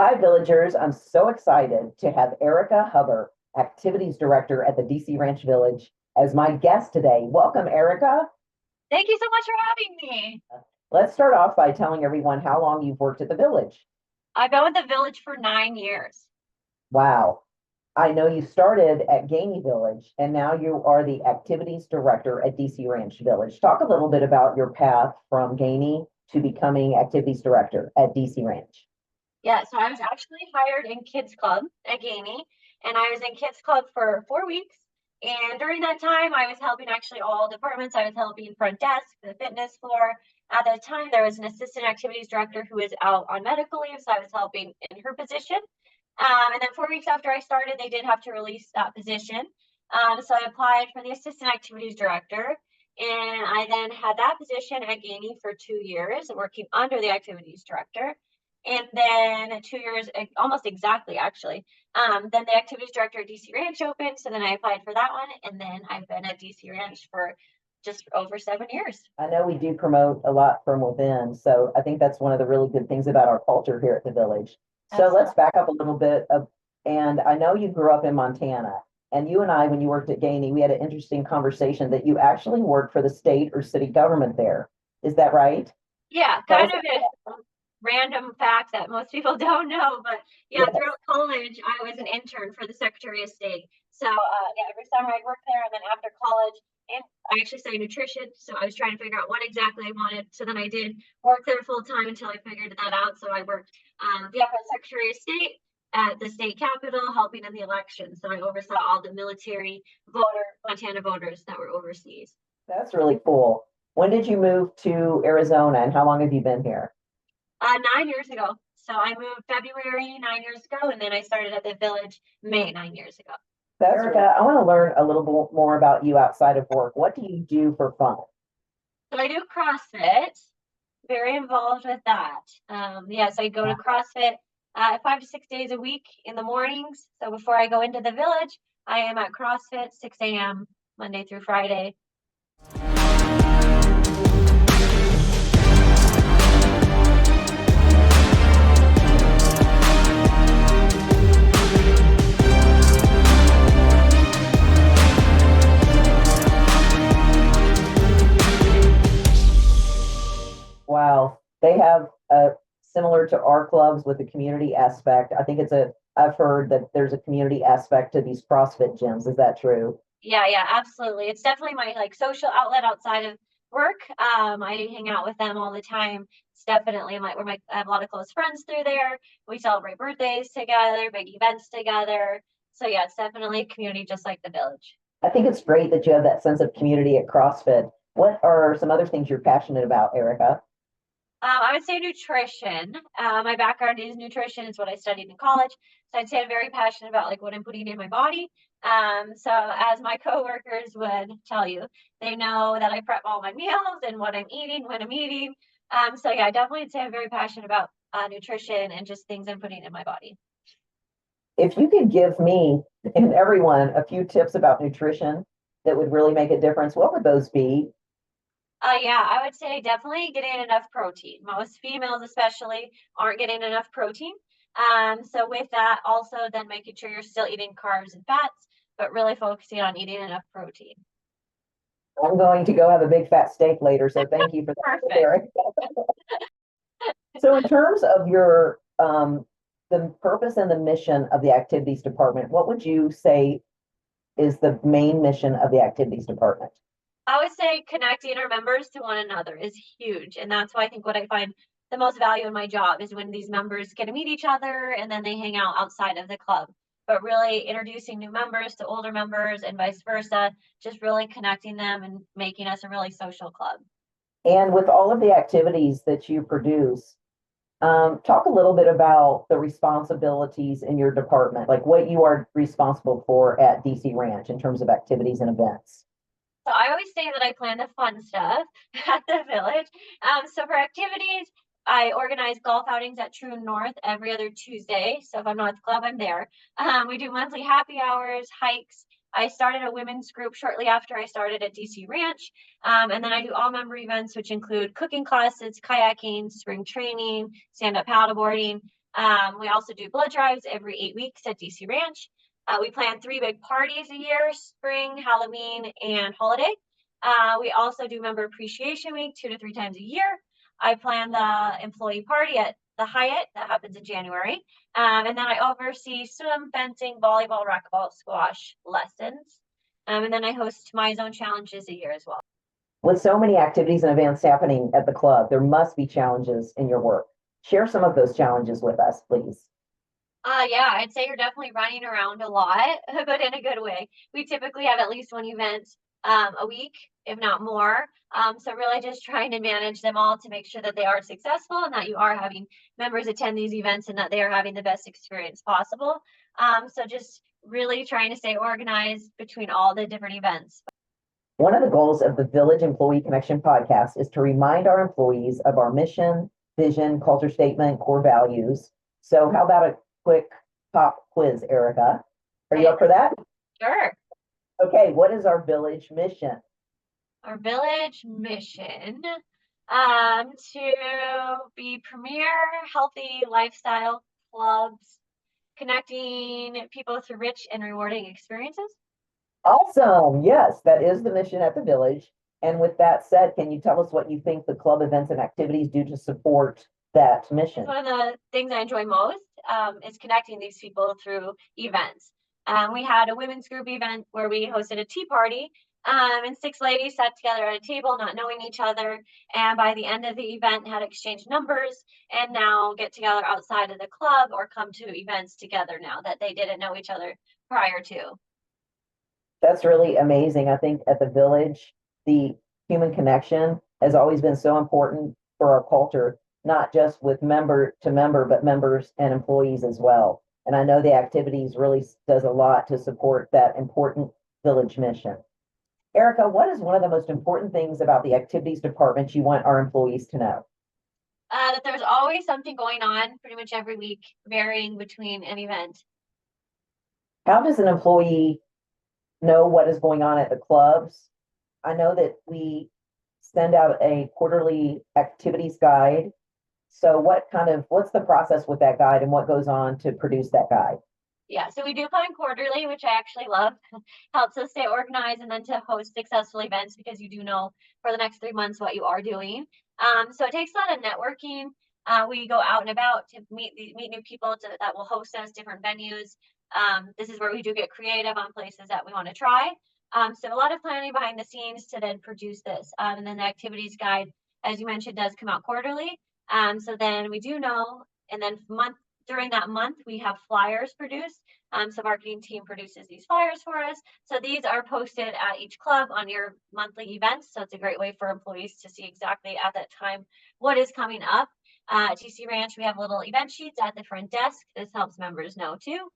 Hi, villagers. I'm so excited to have Erica Huber, Activities Director at the DC Ranch Village, as my guest today. Welcome, Erica. Thank you so much for having me. Let's start off by telling everyone how long you've worked at the village. I've been with the village for 9 years. Wow. I know you started at Gainey Village and now you are the Activities Director at DC Ranch Village. Talk a little bit about your path from Gainey to becoming Activities Director at DC Ranch. Yeah, so I was actually hired in Kids Club at Gainey, and I was in Kids Club for 4 weeks. And during that time, I was helping actually all departments. I was helping front desk, the fitness floor. At that time, there was an assistant activities director who was out on medical leave, so I was helping in her position. And then 4 weeks after I started, they did have to release that position. So I applied for the assistant activities director, and I then had that position at Gainey for 2 years, working under the activities director. And then 2 years, almost exactly actually. Then the activities director at DC Ranch opened, so then I applied for that one, and then I've been at DC Ranch for just over 7 years. I know we do promote a lot from within, so I think that's one of the really good things about our culture here at the village. So let's back up a little bit. And I know you grew up in Montana, and you and I, when you worked at Gainey, we had an interesting conversation that you actually worked for the state or city government there. Is that right? Yeah, Tell kind us of a random fact that most people don't know, but yeah, yes. throughout college, I was an intern for the Secretary of State. So yeah, every summer I'd work there, and then after college, and I actually studied nutrition, so I was trying to figure out what exactly I wanted. So then I did work there full time until I figured that out. So I worked, yeah, for the Secretary of State at the state capitol, helping in the election. So I oversaw all the military Montana voters that were overseas. That's really cool. When did you move to Arizona and how long have you been here? 9 years ago. So I moved February 9 years ago, and then I started at the village May 9 years ago. Erica, I want to learn a little bit more about you outside of work. What do you do for fun? So I do CrossFit, very involved with that. Yes, I go to CrossFit 5 to 6 days a week in the mornings. So before I go into the village, I am at CrossFit 6 a.m. Monday through Friday. Wow. They have similar to our clubs with the community aspect. I think I've heard that there's a community aspect to these CrossFit gyms. Is that true? Yeah, absolutely. It's definitely my like social outlet outside of work. I hang out with them all the time. It's definitely I have a lot of close friends through there. We celebrate birthdays together, big events together. So yeah, it's definitely a community just like the village. I think it's great that you have that sense of community at CrossFit. What are some other things you're passionate about, Erica? I would say nutrition. My background is nutrition. It's what I studied in college. So I'd say I'm very passionate about like what I'm putting in my body. So as my coworkers would tell you, they know that I prep all my meals and what I'm eating when I'm eating. So yeah, I definitely would say I'm very passionate about nutrition and just things I'm putting in my body. If you could give me and everyone a few tips about nutrition that would really make a difference, what would those be? Yeah, I would say definitely getting enough protein. Most females, especially, aren't getting enough protein. So with that, also then making sure you're still eating carbs and fats, but really focusing on eating enough protein. I'm going to go have a big fat steak later, so thank you for that, Perfect. Eric. So in terms of your the purpose and the mission of the activities department, what would you say is the main mission of the activities department? I would say connecting our members to one another is huge. And that's why I think what I find the most value in my job is when these members get to meet each other and then they hang out outside of the club. But really introducing new members to older members and vice versa, just really connecting them and making us a really social club. And with all of the activities that you produce, talk a little bit about the responsibilities in your department, like what you are responsible for at DC Ranch in terms of activities and events. So I always say that I plan the fun stuff at the village. So for activities, I organize golf outings at True North every other Tuesday. So if I'm not at the club, I'm there. We do monthly happy hours, hikes. I started a women's group shortly after I started at DC Ranch. And then I do all member events, which include cooking classes, kayaking, spring training, stand-up paddleboarding. We also do blood drives every 8 weeks at DC Ranch. We plan 3 big parties a year: spring, Halloween, and holiday. We also do Member Appreciation Week 2 to 3 times a year. I plan the employee party at the Hyatt that happens in January. And then I oversee swim, fencing, volleyball, racquetball, squash lessons. And then I host my zone challenges a year as well. With so many activities and events happening at the club, there must be challenges in your work. Share some of those challenges with us, please. Yeah, I'd say you're definitely running around a lot, but in a good way. We typically have at least one event a week, if not more. So really just trying to manage them all to make sure that they are successful and that you are having members attend these events and that they are having the best experience possible. So just really trying to stay organized between all the different events. One of the goals of the Village Employee Connection podcast is to remind our employees of our mission, vision, culture statement, core values. So how about a quick pop quiz, Erica? Are you up for that? Sure. Okay, what is our village mission? Our village mission to be premier healthy lifestyle clubs, connecting people through rich and rewarding experiences. Awesome. Yes, that is the mission at the village. And with that said, can you tell us what you think the club events and activities do to support that mission? One of the things I enjoy most is connecting these people through events. We had a women's group event where we hosted a tea party, and 6 ladies sat together at a table, not knowing each other. And by the end of the event, had exchanged numbers and now get together outside of the club or come to events together now that they didn't know each other prior to. That's really amazing. I think at the village, the human connection has always been so important for our culture, not just with member to member, but members and employees as well. And I know the activities really does a lot to support that important village mission. Erica, what is one of the most important things about the activities department you want our employees to know? That there's always something going on pretty much every week, varying between an event. How does an employee know what is going on at the clubs? I know that we send out a quarterly activities guide. So what's the process with that guide and what goes on to produce that guide? Yeah, so we do plan quarterly, which I actually love. Helps us stay organized and then to host successful events because you do know for the next 3 months what you are doing. So it takes a lot of networking. We go out and about to meet new people that will host us different venues. This is where we do get creative on places that we want to try. So a lot of planning behind the scenes to then produce this. And then the activities guide, as you mentioned, does come out quarterly. So then we do know, and then during that month, we have flyers produced. So marketing team produces these flyers for us. So these are posted at each club on your monthly events. So it's a great way for employees to see exactly at that time what is coming up. At TC Ranch, we have little event sheets at the front desk. This helps members know too.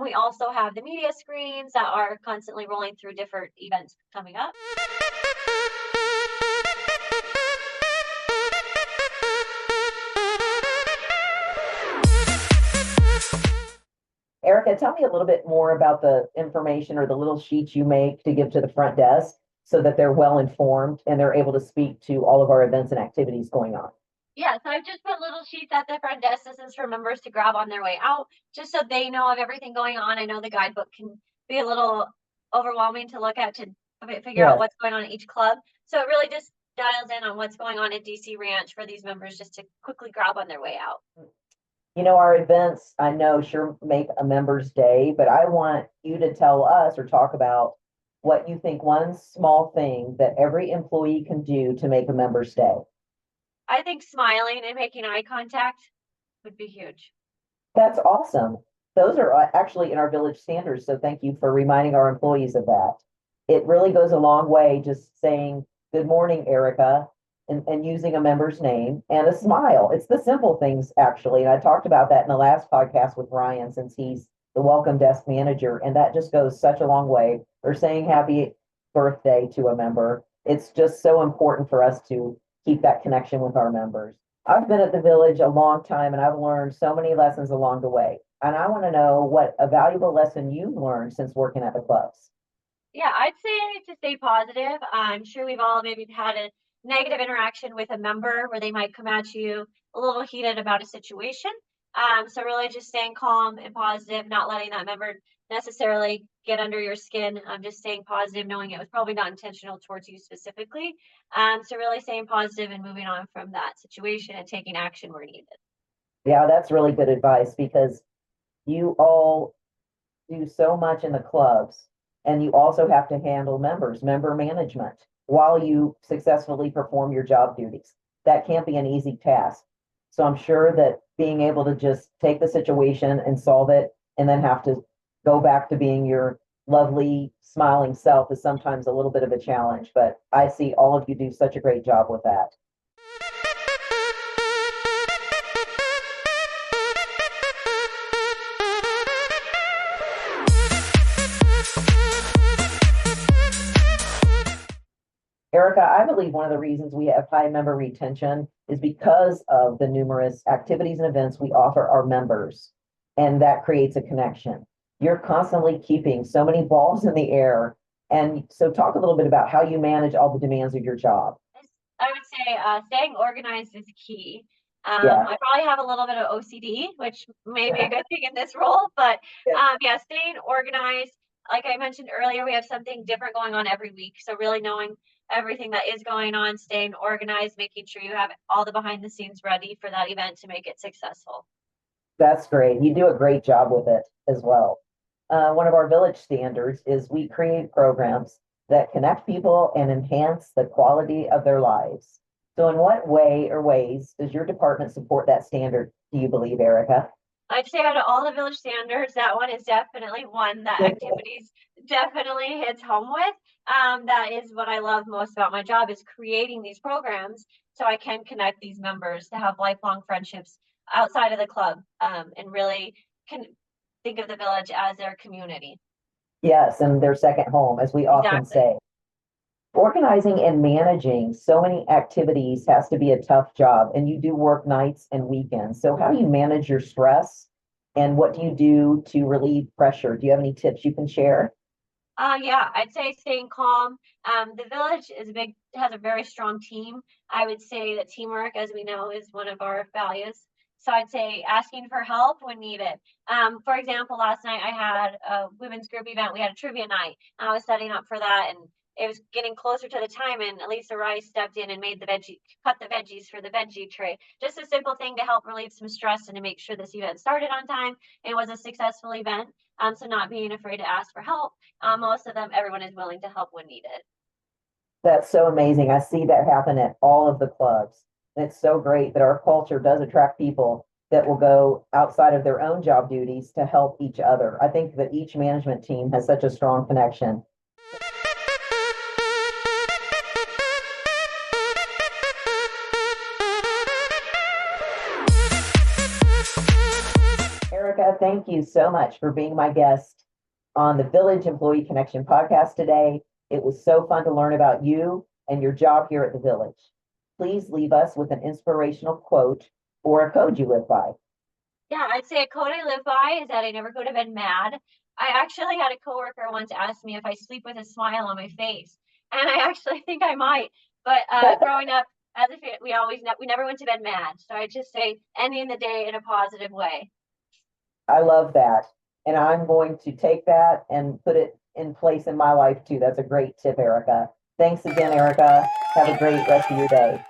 We also have the media screens that are constantly rolling through different events coming up. Erica, tell me a little bit more about the information or the little sheets you make to give to the front desk so that they're well informed and they're able to speak to all of our events and activities going on. Yeah, so I've just put little sheets at the front desk. This is for members to grab on their way out, just so they know of everything going on. I know the guidebook can be a little overwhelming to look at to figure out what's going on at each club. So it really just dials in on what's going on at DC Ranch for these members just to quickly grab on their way out. You know, our events, I know, sure make a member's day, but I want you to tell us or talk about what you think one small thing that every employee can do to make a member's day. I think smiling and making eye contact would be huge. That's awesome. Those are actually in our village standards. So thank you for reminding our employees of that. It really goes a long way just saying, good morning, Erica, and using a member's name and a smile. It's the simple things, actually. And I talked about that in the last podcast with Ryan, since he's the welcome desk manager. And that just goes such a long way. Or saying happy birthday to a member. It's just so important for us to keep that connection with our members. I've been at the village a long time and I've learned so many lessons along the way. And I want to know what a valuable lesson you've learned since working at the clubs. Yeah, I'd say to stay positive. I'm sure we've all maybe had a negative interaction with a member where they might come at you a little heated about a situation. So really just staying calm and positive, not letting that member necessarily get under your skin. Just staying positive, knowing it was probably not intentional towards you specifically. So really staying positive and moving on from that situation and taking action where needed. Yeah, that's really good advice because you all do so much in the clubs and you also have to handle member management while you successfully perform your job duties. That can't be an easy task. So I'm sure that being able to just take the situation and solve it and then have to go back to being your lovely smiling self is sometimes a little bit of a challenge, but I see all of you do such a great job with that. Erica, I believe one of the reasons we have high member retention is because of the numerous activities and events we offer our members, and that creates a connection. You're constantly keeping so many balls in the air. And so, talk a little bit about how you manage all the demands of your job. I would say staying organized is key. Yeah. I probably have a little bit of OCD, which may be a good thing in this role, but yeah, staying organized. Like I mentioned earlier, we have something different going on every week. So really knowing everything that is going on, staying organized, making sure you have all the behind the scenes ready for that event to make it successful. That's great. You do a great job with it as well. One of our village standards is we create programs that connect people and enhance the quality of their lives. So, in what way or ways does your department support that standard, do you believe, Erica? I'd say out of all the village standards, that one is definitely one that activities definitely hits home with. That is what I love most about my job is creating these programs so I can connect these members to have lifelong friendships outside of the club, and really can think of the village as their community. Yes, and their second home, as we often Exactly. say. Organizing and managing so many activities has to be a tough job, and you do work nights and weekends. So, how do you manage your stress and what do you do to relieve pressure? Do you have any tips you can share? Yeah, I'd say staying calm. The village is has a very strong team. I would say that teamwork, as we know, is one of our values. So I'd say asking for help when needed. For example, last night I had a women's group event. We had a trivia night. I was setting up for that, and it was getting closer to the time, and Elisa Rice stepped in and made cut the veggies for the veggie tray. Just a simple thing to help relieve some stress and to make sure this event started on time and was a successful event. So not being afraid to ask for help. Most of them, everyone is willing to help when needed. That's so amazing. I see that happen at all of the clubs. And it's so great that our culture does attract people that will go outside of their own job duties to help each other. I think that each management team has such a strong connection. Erica, thank you so much for being my guest on the Village Employee Connection podcast today. It was so fun to learn about you and your job here at the Village. Please leave us with an inspirational quote or a code you live by. Yeah, I'd say a code I live by is that I never go to bed mad. I actually had a coworker once ask me if I sleep with a smile on my face, and I actually think I might. But growing up as a kid, we never went to bed mad. So I just say ending the day in a positive way. I love that. And I'm going to take that and put it in place in my life too. That's a great tip, Erica. Thanks again, Erica. Have a great rest of your day.